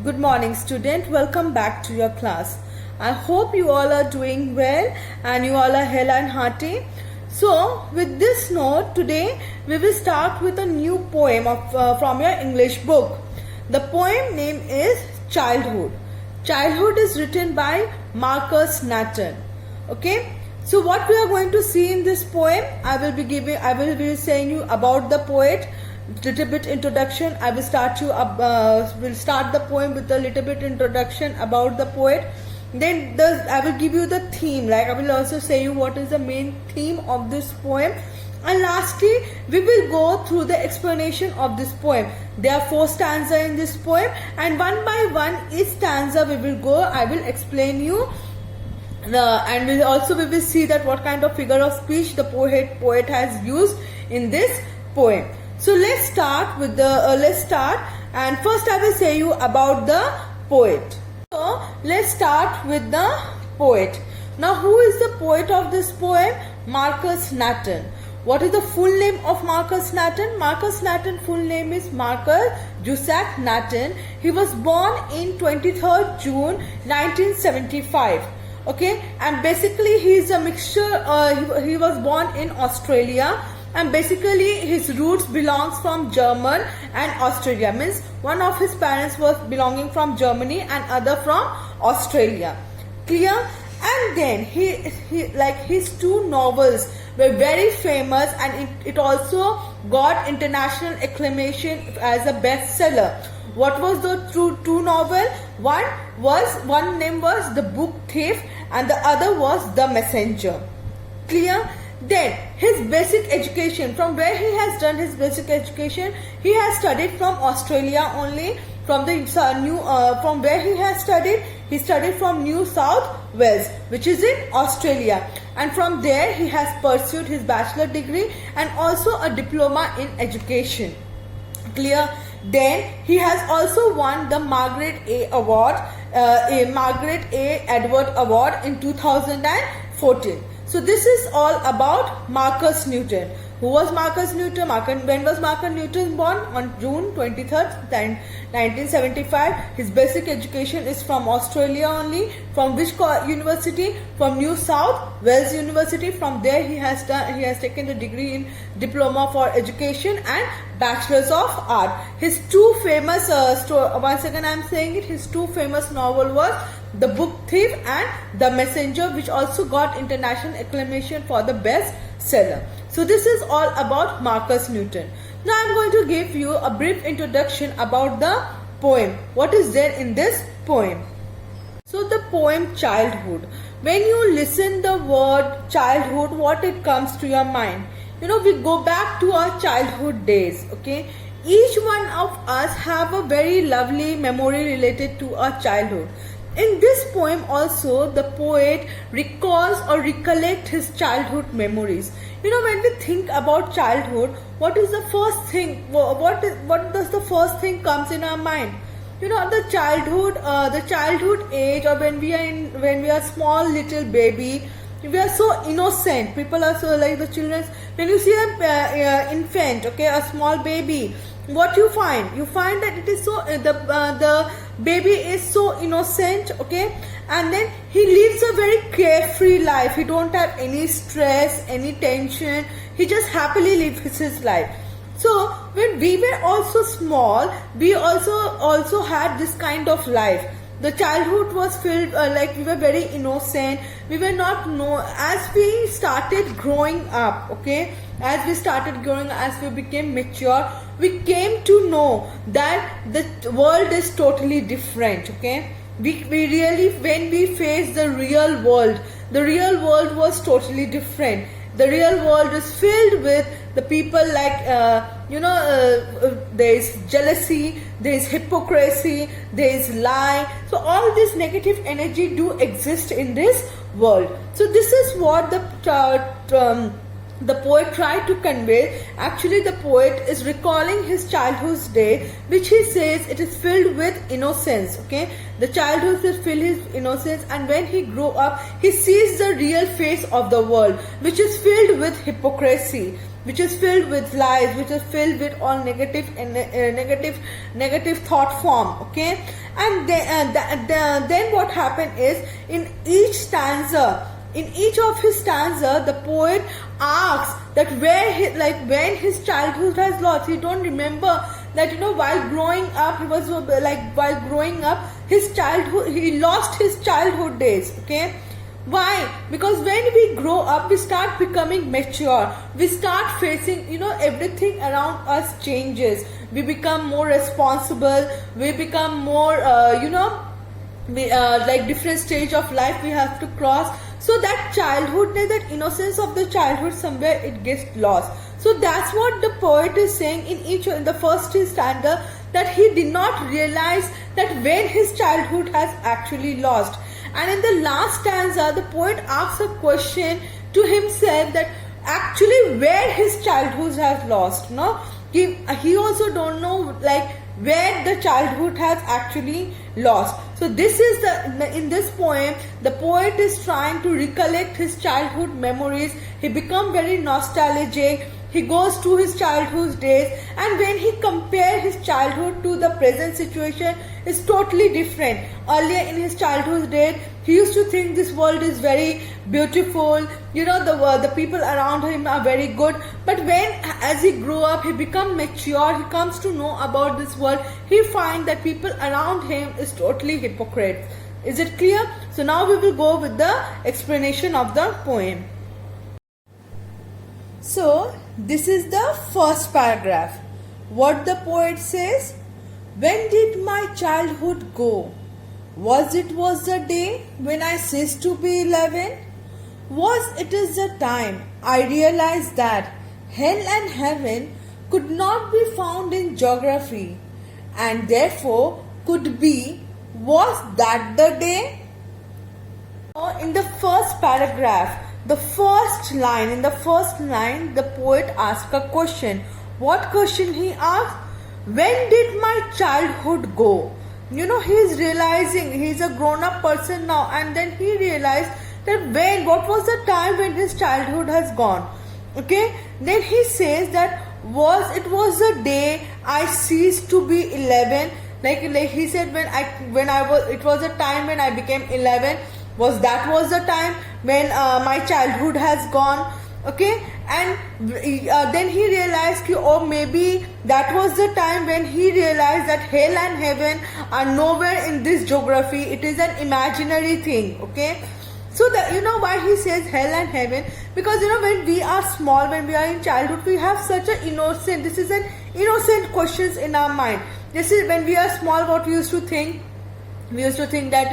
Good morning, student. Welcome back to your class. I hope you all are doing well and you all are hale and hearty. So, with this note, today we will start with a new poem from your English book. The poem name is Childhood. Childhood is written by Marcus Nathan. Okay. So, what we are going to see in this poem, I will be saying you about the poet. Little bit introduction. I will will start the poem with a little bit introduction about the poet. Then I will give you the theme. Like I will also say you what is the main theme of this poem. And lastly, we will go through the explanation of this poem. There are 4 stanzas in this poem, and one by one each stanza we will go. I will explain you. And we will see that what kind of figure of speech the poet has used in this poem. So let's start and first I will say you about the poet. So let's start with the poet. Now who is the poet of this poem? Marcus Nathan. What is the full name of Marcus Nathan? Marcus Nathan full name is Marcus Jussac Nathan. He was born in 23rd June 1975. Okay, and basically he is a mixture. He was born in Australia. And basically his roots belongs from German and Australia. Means one of his parents was belonging from Germany and other from Australia. Clear? And then he like his 2 novels were very famous, and it also got international acclamation as a bestseller. What was the two novel? One name was The Book Thief and the other was The Messenger. Clear? Then his basic education, from where he has done his basic education, he has studied from Australia only. From where he studied from New South Wales, which is in Australia, and from there he has pursued his bachelor degree and also a diploma in education. Clear? Then he has also won the Margaret A. Edward Award in 2014. So this is all about Marcus Newton. Who was Marcus Newton? When was Marcus Newton born? On June 23rd, 1975. His basic education is from Australia only. From which university? From New South Wales University. From there he has taken the degree in Diploma for Education and Bachelors of Art. His 2 famous once again I am saying it. His 2 famous novel was The Book Thief and The Messenger, which also got international acclamation for the best seller. So this is all about Marcus Newton. Now I am going to give you a brief introduction about the poem. What is there in this poem? So the poem Childhood. When you listen the word childhood, what it comes to your mind? We go back to our childhood days. Okay. Each one of us have a very lovely memory related to our childhood. In this poem also, the poet recalls or recollects his childhood memories. When we think about childhood, what is the first thing? What does the first thing comes in our mind? The childhood age, or when we are small little baby, we are so innocent. People are so like the children. When you see an infant, okay, a small baby, what you find? You find that it is so the baby is so innocent, okay, and then he lives a very carefree life. He don't have any stress, any tension. He just happily lives his life. So when we were also small, we also had this kind of life. The childhood was filled like we were very innocent. We were not know as we started growing up, okay. As we became mature, we came to know that the world is totally different, okay. We really, when we faced the real world was totally different. The real world is filled with the people like, there is jealousy, there is hypocrisy, there is lie. So all this negative energy do exist in this world. So this is what the poet tried to convey. Actually, the poet is recalling his childhood's day, which he says it is filled with innocence. Okay, the childhood is filled with innocence, and when he grew up, he sees the real face of the world, which is filled with hypocrisy, which is filled with lies, which is filled with all negative and negative thought form. Okay, and then what happened is, in each stanza, in each of his stanza, the poet asks that when his childhood has lost, he don't remember that, while growing up, he was while growing up, his childhood, he lost his childhood days. Okay, why? Because when we grow up, we start becoming mature. We start facing, everything around us changes. We become more responsible. We become more, like different stage of life we have to cross. So that childhood, that innocence of the childhood, somewhere it gets lost. So that's what the poet is saying in the first stanza, that he did not realize that when his childhood has actually lost. And in the last stanza, the poet asks a question to himself, that actually where his childhood has lost. No, he also don't know where the childhood has actually lost. So this is in this poem, the poet is trying to recollect his childhood memories. He become very nostalgic. He goes to his childhood days, and when he compare his childhood to the present situation, it's totally different. Earlier in his childhood days, he used to think this world is very beautiful, the people around him are very good. But as he grew up, he become mature, he comes to know about this world, he finds that people around him is totally hypocrite. Is it clear? So now we will go with the explanation of the poem. So this is the first paragraph. What the poet says: when did my childhood go? Was the day when I ceased to be 11? It is the time I realized that hell and heaven could not be found in geography, and therefore could be, was that the day? In the first paragraph, in the first line, the poet asks a question. What question he asks? When did my childhood go? He is realizing, he is a grown-up person now, and then he realized that what was the time when his childhood has gone. Okay, then he says that it was the day I ceased to be 11. Like he said, it was the time when I became 11. Was the time when my childhood has gone. Okay, and then he realized maybe that was the time when he realized that hell and heaven are nowhere in this geography. It is an imaginary thing. Okay, so why he says hell and heaven? Because when we are small, when we are in childhood, we have such an innocent, this is an innocent questions in our mind. This is when we are small, what we used to think. We used to think that,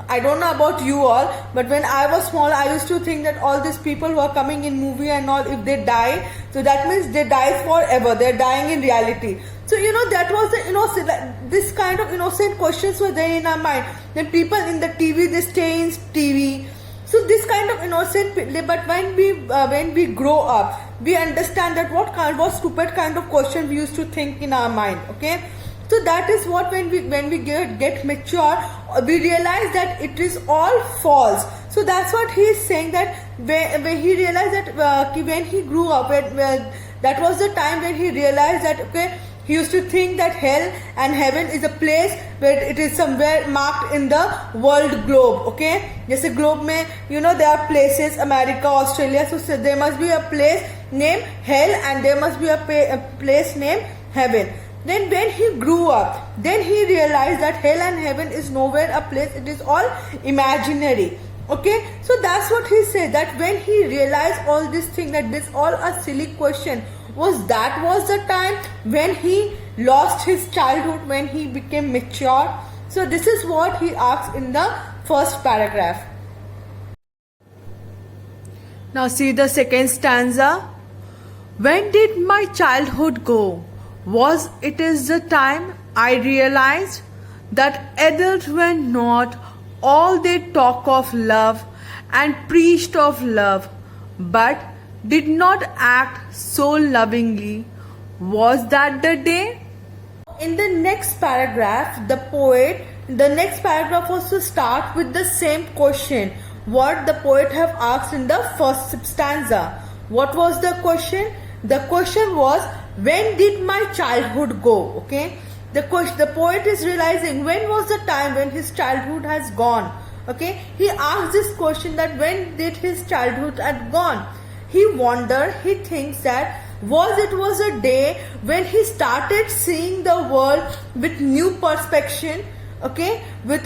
I don't know about you all, but when I was small, I used to think that all these people who are coming in movie and all, if they die, so that means they die forever. They're dying in reality. So, that was the innocent, this kind of innocent questions were there in our mind. Then people in the TV, they stay in TV. So this kind of innocent, but when we grow up, we understand that what stupid kind of question we used to think in our mind. Okay. So that is what when we get mature, we realize that it is all false. So that's what he is saying, that when he realized that when he grew up, that was the time when he realized that he used to think that hell and heaven is a place where it is somewhere marked in the world globe. Okay, just a globe mein, there are places, America, Australia, so there must be a place named hell and there must be a place named heaven. Then when he grew up, then he realized that hell and heaven is nowhere a place, it is all imaginary. Okay, so that's what he said, that when he realized all this thing, that this all a silly question, was the time when he lost his childhood, when he became mature. So this is what he asks in the first paragraph. Now see the second stanza. When did my childhood go? It is the time I realized that adults were not all they talk of love and preached of love, but did not act so lovingly. Was that the day? In the next paragraph, the next paragraph also start with the same question what the poet have asked in the first stanza. What was the question? The question was, when did my childhood go? Okay, the poet is realizing when was the time when his childhood has gone. Okay, he asked this question that when did his childhood had gone. He wondered, he thinks that was a day when he started seeing the world with new perspective. Okay, with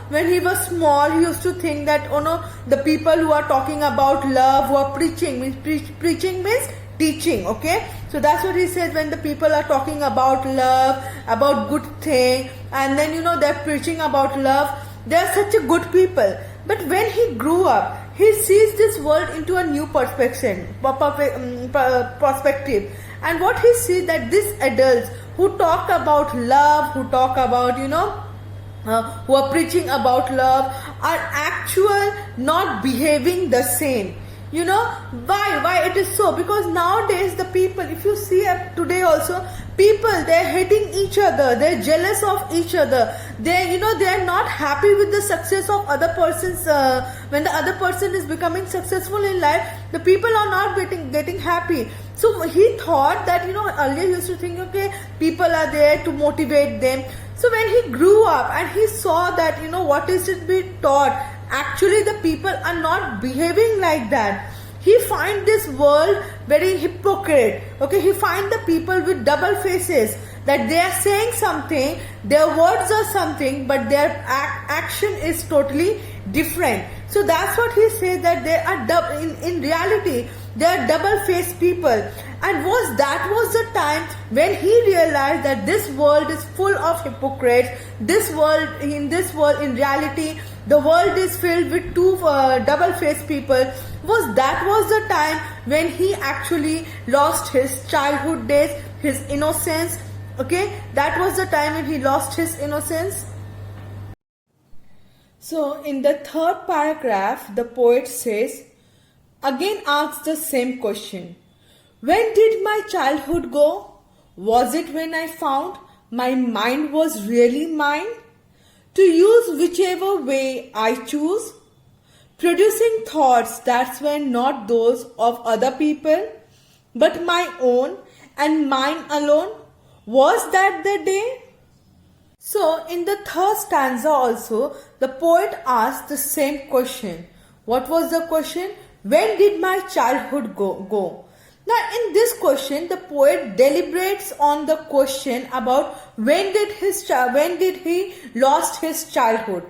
when he was small, he used to think that, oh no, the people who are talking about love, who are preaching means preaching means teaching. Okay, so that's what he says, when the people are talking about love, about good thing, and then they're preaching about love, they're such a good people. But when he grew up, he sees this world into a new perspective, and what he sees that these adults who talk about love, who talk about who are preaching about love, are actual not behaving the same. Why it is so? Because nowadays the people, if you see today also, people, they're hating each other, they're jealous of each other, they're not happy with the success of other persons. When the other person is becoming successful in life, the people are not getting happy. So he thought that earlier he used to think, okay, people are there to motivate them. So when he grew up and he saw that what is it being taught, actually the people are not behaving like that. He find this world very hypocrite. Okay, he find the people with double faces, that they are saying something, their words are something, but their action is totally different. So that's what he says, that they are in reality they are double-faced people. And that was the time when he realized that this world is full of hypocrites. In this world, in reality, the world is filled with two double-faced people. That was the time when he actually lost his childhood days, his innocence. Okay, that was the time when he lost his innocence. So in the third paragraph, the poet says, again asks the same question. When did my childhood go? Was it when I found my mind was really mine? To use whichever way I choose? Producing thoughts that were not those of other people, but my own and mine alone? Was that the day? So in the third stanza also, the poet asked the same question. What was the question? When did my childhood go? Now in this question, the poet deliberates on the question about when did he lost his childhood.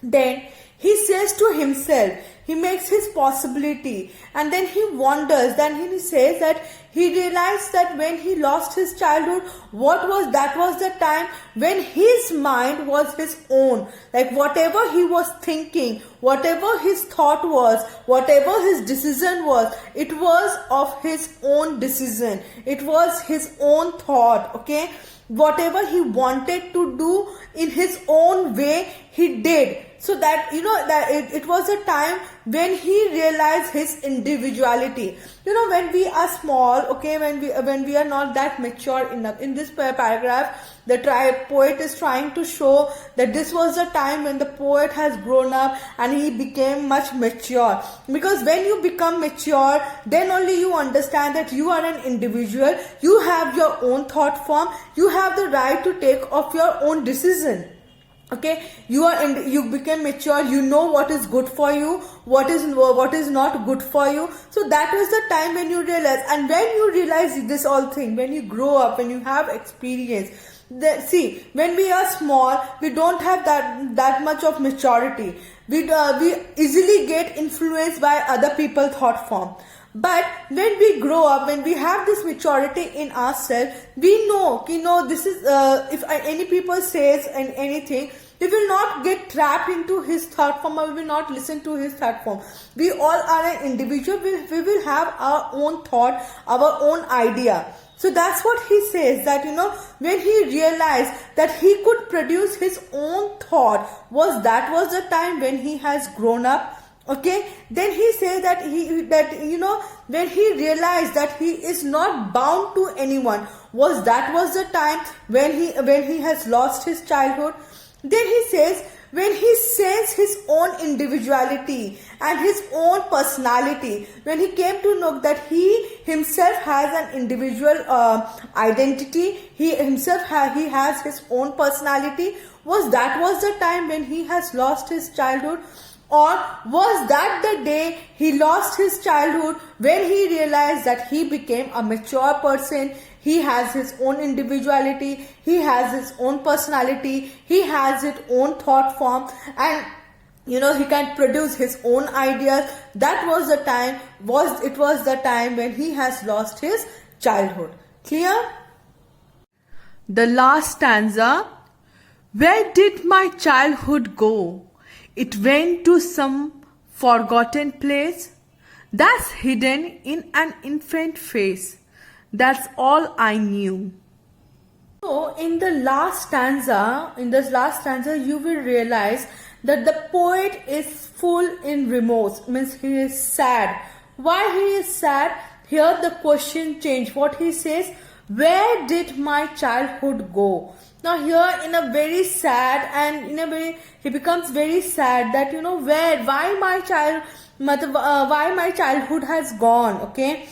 Then he says to himself, he makes his possibility, and then he wonders, then he says that he realized that when he lost his childhood, that was the time when his mind was his own. Like whatever he was thinking, whatever his thought was, whatever his decision was, it was of his own decision. It was his own thought, okay? Whatever he wanted to do in his own way, he did. So that it was a time when he realized his individuality. When we are small, okay, when we are not that mature enough. In this paragraph, the poet is trying to show that this was the time when the poet has grown up and he became much mature. Because when you become mature, then only you understand that you are an individual. You have your own thought form. You have the right to take of your own decision. Okay, you become mature, you know what is good for you, what is not good for you. So that was the time when you realize, and when you realize this all thing, when you grow up, when you have experience. See, when we are small, we don't have that much of maturity. We easily get influenced by other people's thought form. But when we grow up, when we have this maturity in ourselves, we know, this is, if any people says anything, we will not get trapped into his thought form, or we will not listen to his thought form. We all are an individual. We will have our own thought, our own idea. So that's what he says, that when he realized that he could produce his own thought, that was the time when he has grown up. Okay, then he says that when he realized that he is not bound to anyone, that was the time when he has lost his childhood. Then he says, when he senses his own individuality and his own personality, when he came to know that he himself has an individual identity, he has his own personality, was the time when he has lost his childhood? Or was that the day he lost his childhood, when he realized that he became a mature person, he has his own individuality, he has his own personality, he has his own thought form, and he can produce his own ideas? That was the time, it was the time when he has lost his childhood. Clear? The last stanza. Where did my childhood go? It went to some forgotten place that's hidden in an infant face. That's all I knew. So in this last stanza, you will realize that the poet is full in remorse, means he is sad. Why he is sad? Here the question change. What he says, where did my childhood go? Now here in a very sad and he becomes very sad that why my childhood has gone. Okay,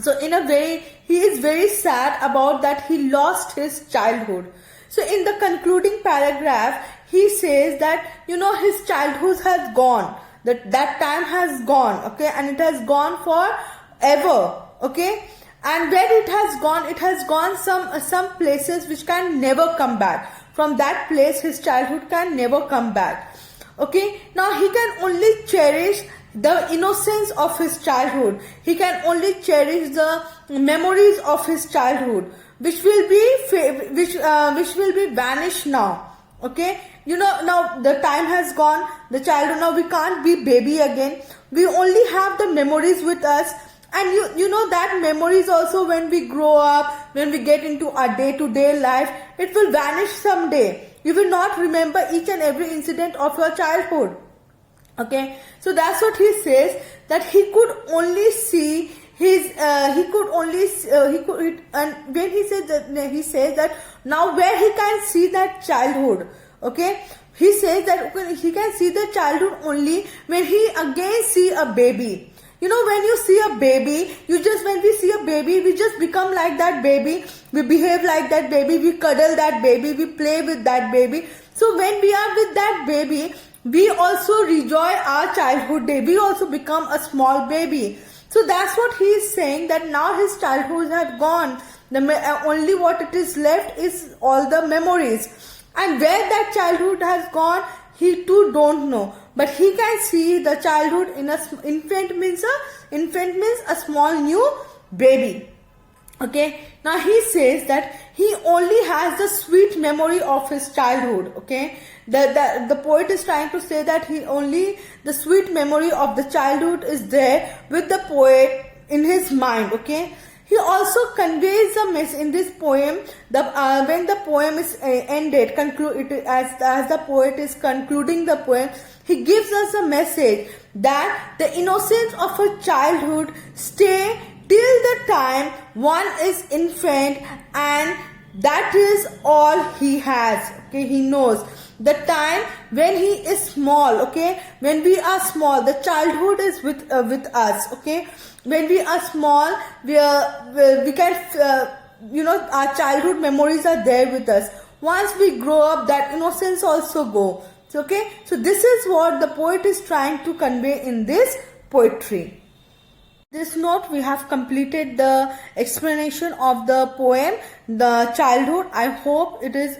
so in a way he is very sad about that he lost his childhood. So in the concluding paragraph he says that his childhood has gone, that time has gone, okay, and it has gone forever, okay. And where it has gone some places which can never come back. From that place his childhood can never come back. Okay, now he can only cherish the innocence of his childhood. He can only cherish the memories of his childhood, which will be vanished now. Okay, now the time has gone. The childhood, now we can't be baby again. We only have the memories with us. And you know that memories also, when we grow up, when we get into our day-to-day life, it will vanish someday. You will not remember each and every incident of your childhood. Okay, so that's what he says, that he could only see and when he says that now where he can see that childhood. Okay, he says that he can see the childhood only when he again see a baby. When you see a baby, when we see a baby, we just become like that baby. We behave like that baby. We cuddle that baby. We play with that baby. So when we are with that baby, we also enjoy our childhood day. We also become a small baby. So that's what he is saying, that now his childhood has gone. Only what it is left is all the memories. And where that childhood has gone, he too don't know. But he can see the childhood in infant means a small new baby. Okay, now he says that he only has the sweet memory of his childhood. Okay, the poet is trying to say that the sweet memory of the childhood is there with the poet in his mind. Okay, he also conveys a message in this poem. When the poem is ended, as the poet is concluding the poem, he gives us a message that the innocence of a childhood stay till the time one is infant, and that is all he has. Okay, he knows the time when he is small. Okay, when we are small, the childhood is with us. Okay, when we are small, we can our childhood memories are there with us. Once we grow up, that innocence also go. Okay, so this is what the poet is trying to convey in this poetry. This note, we have completed the explanation of the poem, The Childhood. I hope it is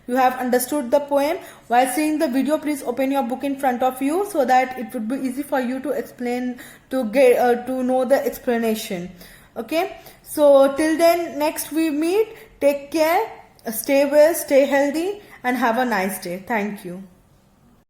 you have understood the poem. While seeing the video, please open your book in front of you so that it would be easy for you to explain, to know the explanation. Okay, so till then, next we meet. Take care, stay well, stay healthy, and have a nice day. Thank you.